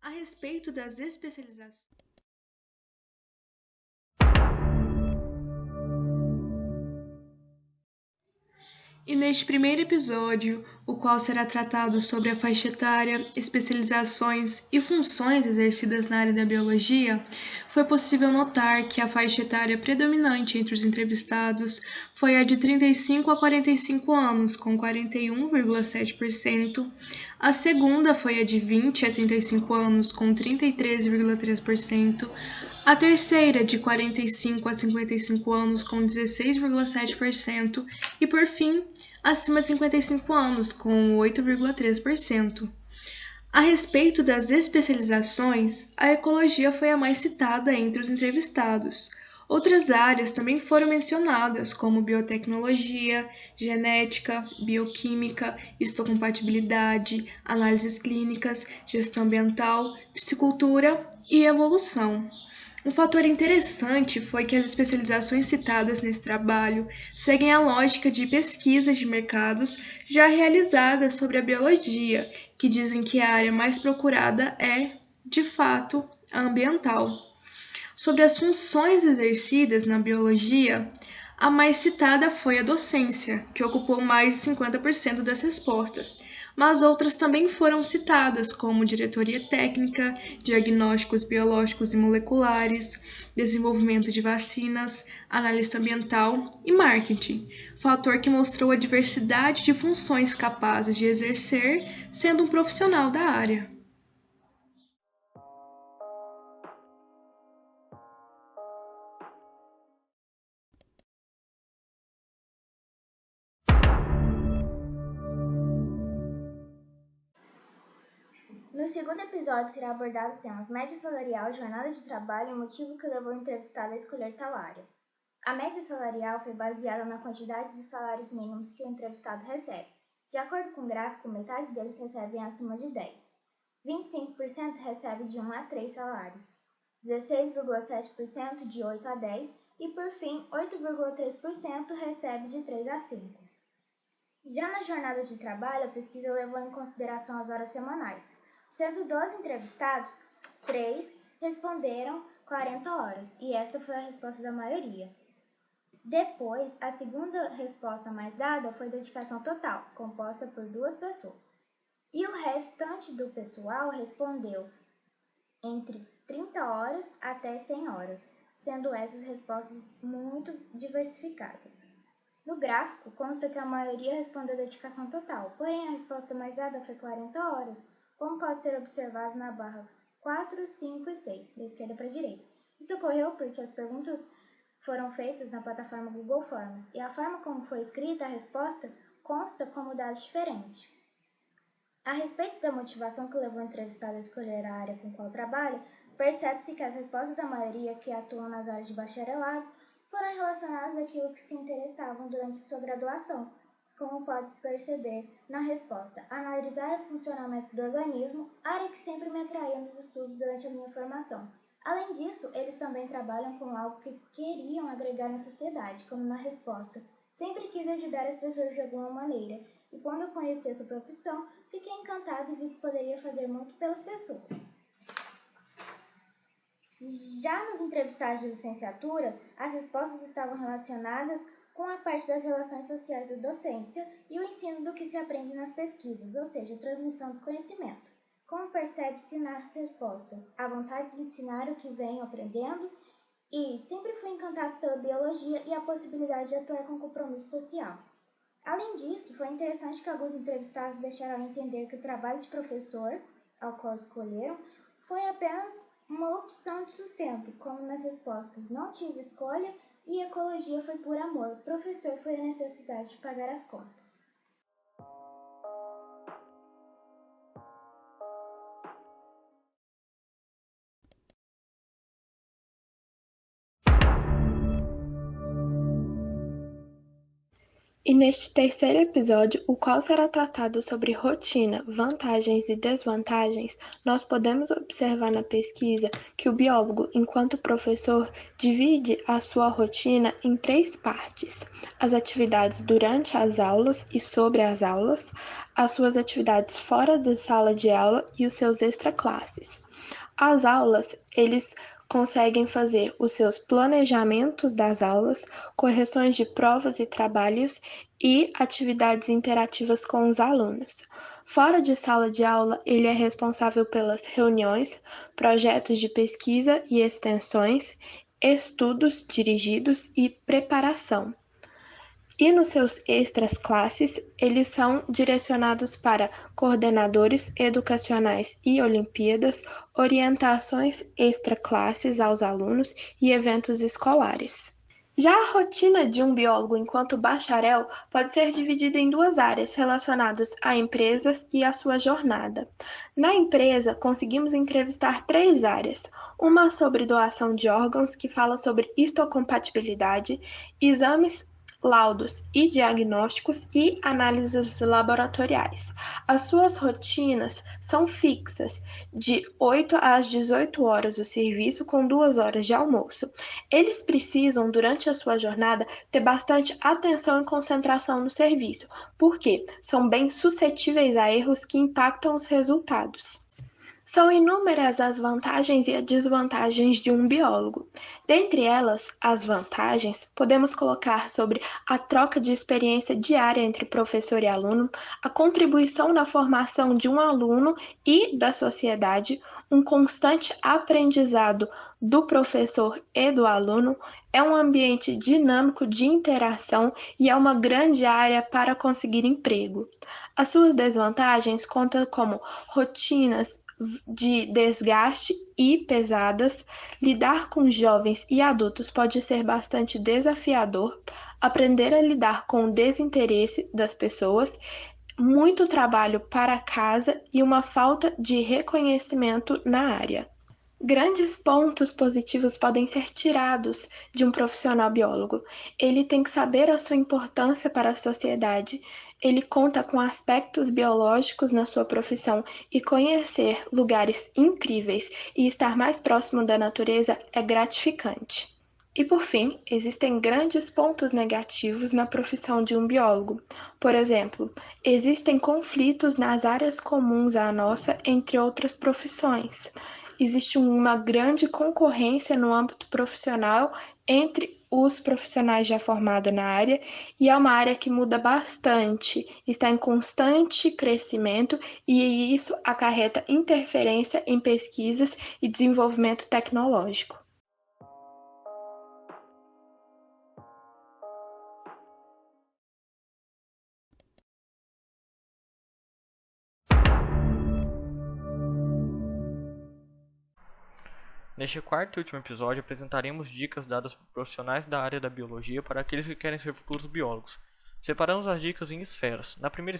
A respeito das especializações. E neste primeiro episódio, o qual será tratado sobre a faixa etária, especializações e funções exercidas na área da biologia, foi possível notar que a faixa etária predominante entre os entrevistados foi a de 35 a 45 anos, com 41,7%, a segunda foi a de 20 a 35 anos, com 33,3%, a terceira de 45 a 55 anos, com 16,7%, e por fim, acima de 55 anos, com 8,3%. A respeito das especializações, a ecologia foi a mais citada entre os entrevistados. Outras áreas também foram mencionadas, como biotecnologia, genética, bioquímica, histocompatibilidade, análises clínicas, gestão ambiental, piscicultura e evolução. Um fator interessante foi que as especializações citadas nesse trabalho seguem a lógica de pesquisas de mercados já realizadas sobre a biologia, que dizem que a área mais procurada é, de fato, a ambiental. Sobre as funções exercidas na biologia, a mais citada foi a docência, que ocupou mais de 50% das respostas, mas outras também foram citadas, como diretoria técnica, diagnósticos biológicos e moleculares, desenvolvimento de vacinas, analista ambiental e marketing, fator que mostrou a diversidade de funções capazes de exercer sendo um profissional da área. No segundo episódio será abordado os temas média salarial, jornada de trabalho e o motivo que levou o entrevistado a escolher tal área. A média salarial foi baseada na quantidade de salários mínimos que o entrevistado recebe. De acordo com o gráfico, metade deles recebem acima de 10. 25% recebe de 1 a 3 salários, 16,7% de 8 a 10 e, por fim, 8,3% recebe de 3 a 5. Já na jornada de trabalho, a pesquisa levou em consideração as horas semanais. Sendo 12 entrevistados, 3 responderam 40 horas, e esta foi a resposta da maioria. Depois, a segunda resposta mais dada foi dedicação total, composta por 2 pessoas. E o restante do pessoal respondeu entre 30 horas até 100 horas, sendo essas respostas muito diversificadas. No gráfico, consta que a maioria respondeu dedicação total, porém a resposta mais dada foi 40 horas, como pode ser observado na barras 4, 5 e 6, da esquerda para a direita. Isso ocorreu porque as perguntas foram feitas na plataforma Google Forms, e a forma como foi escrita a resposta consta como dados diferentes. A respeito da motivação que levou o entrevistado a escolher a área com qual trabalha, percebe-se que as respostas da maioria que atuam nas áreas de bacharelado foram relacionadas àquilo que se interessavam durante sua graduação, como pode-se perceber na resposta: analisar o funcionamento do organismo, área que sempre me atraiu nos estudos durante a minha formação. Além disso, eles também trabalham com algo que queriam agregar na sociedade, como na resposta: sempre quis ajudar as pessoas de alguma maneira, e quando eu conheci essa profissão, fiquei encantado e vi que poderia fazer muito pelas pessoas. Já nos entrevistados de licenciatura, as respostas estavam relacionadas com a parte das relações sociais da docência e o ensino do que se aprende nas pesquisas, ou seja, a transmissão do conhecimento. Como percebe-se nas respostas, a vontade de ensinar o que venho aprendendo e sempre fui encantado pela biologia e a possibilidade de atuar com compromisso social. Além disso, foi interessante que alguns entrevistados deixaram entender que o trabalho de professor, ao qual escolheram, foi apenas uma opção de sustento, como nas respostas não tive escolha e ecologia foi por amor, professor foi a necessidade de pagar as contas. E neste terceiro episódio, o qual será tratado sobre rotina, vantagens e desvantagens, nós podemos observar na pesquisa que o biólogo, enquanto professor, divide a sua rotina em 3 partes: as atividades durante as aulas e sobre as aulas, as suas atividades fora da sala de aula e os seus extraclasses. As aulas, eles conseguem fazer os seus planejamentos das aulas, correções de provas e trabalhos e atividades interativas com os alunos. Fora de sala de aula, ele é responsável pelas reuniões, projetos de pesquisa e extensões, estudos dirigidos e preparação. E nos seus extras classes, eles são direcionados para coordenadores educacionais e Olimpíadas, orientações extra classes aos alunos e eventos escolares. Já a rotina de um biólogo enquanto bacharel pode ser dividida em duas áreas relacionadas a empresas e a sua jornada. Na empresa, conseguimos entrevistar 3 áreas: uma sobre doação de órgãos, que fala sobre histocompatibilidade, exames, laudos e diagnósticos e análises laboratoriais. As suas rotinas são fixas, de 8 às 18 horas o serviço, com 2 horas de almoço. Eles precisam, durante a sua jornada, ter bastante atenção e concentração no serviço, porque são bem suscetíveis a erros que impactam os resultados. São inúmeras as vantagens e as desvantagens de um biólogo. Dentre elas, as vantagens, podemos colocar sobre a troca de experiência diária entre professor e aluno, a contribuição na formação de um aluno e da sociedade, um constante aprendizado do professor e do aluno, é um ambiente dinâmico de interação e é uma grande área para conseguir emprego. As suas desvantagens contam como rotinas de desgaste e pesadas, lidar com jovens e adultos pode ser bastante desafiador, aprender a lidar com o desinteresse das pessoas, muito trabalho para casa e uma falta de reconhecimento na área. Grandes pontos positivos podem ser tirados de um profissional biólogo. Ele tem que saber a sua importância para a sociedade. Ele conta com aspectos biológicos na sua profissão e conhecer lugares incríveis e estar mais próximo da natureza é gratificante. E por fim, existem grandes pontos negativos na profissão de um biólogo. Por exemplo, existem conflitos nas áreas comuns à nossa entre outras profissões. Existe uma grande concorrência no âmbito profissional entre os profissionais já formados na área, e é uma área que muda bastante, está em constante crescimento, e isso acarreta interferência em pesquisas e desenvolvimento tecnológico. Neste quarto e último episódio, apresentaremos dicas dadas por profissionais da área da biologia para aqueles que querem ser futuros biólogos. Separamos as dicas em esferas. Na primeira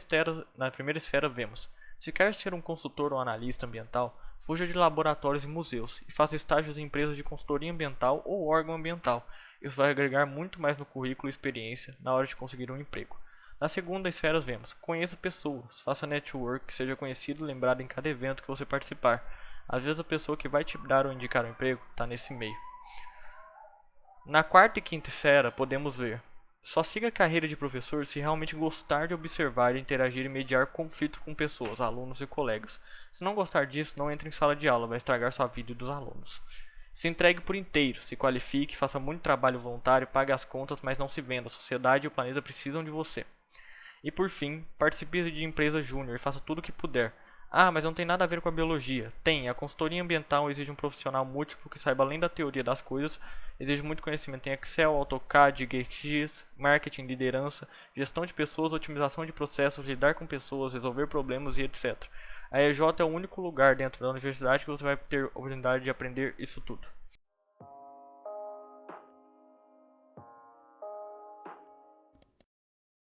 esfera vemos: se quer ser um consultor ou analista ambiental, fuja de laboratórios e museus e faça estágios em empresas de consultoria ambiental ou órgão ambiental. Isso vai agregar muito mais no currículo e experiência na hora de conseguir um emprego. Na segunda esfera vemos: conheça pessoas, faça network, seja conhecido e lembrado em cada evento que você participar. Às vezes a pessoa que vai te dar ou indicar um emprego está nesse meio. Na quarta e quinta esfera podemos ver: só siga a carreira de professor se realmente gostar de observar, interagir e mediar conflito com pessoas, alunos e colegas. Se não gostar disso, não entre em sala de aula, vai estragar sua vida e dos alunos. Se entregue por inteiro, se qualifique, faça muito trabalho voluntário, pague as contas, mas não se venda. A sociedade e o planeta precisam de você. E por fim, participe de empresa júnior e faça tudo o que puder. Ah, mas não tem nada a ver com a biologia. Tem, a consultoria ambiental exige um profissional múltiplo que saiba além da teoria das coisas, exige muito conhecimento em Excel, AutoCAD, GX, marketing, liderança, gestão de pessoas, otimização de processos, lidar com pessoas, resolver problemas e etc. A EJ é o único lugar dentro da universidade que você vai ter a oportunidade de aprender isso tudo.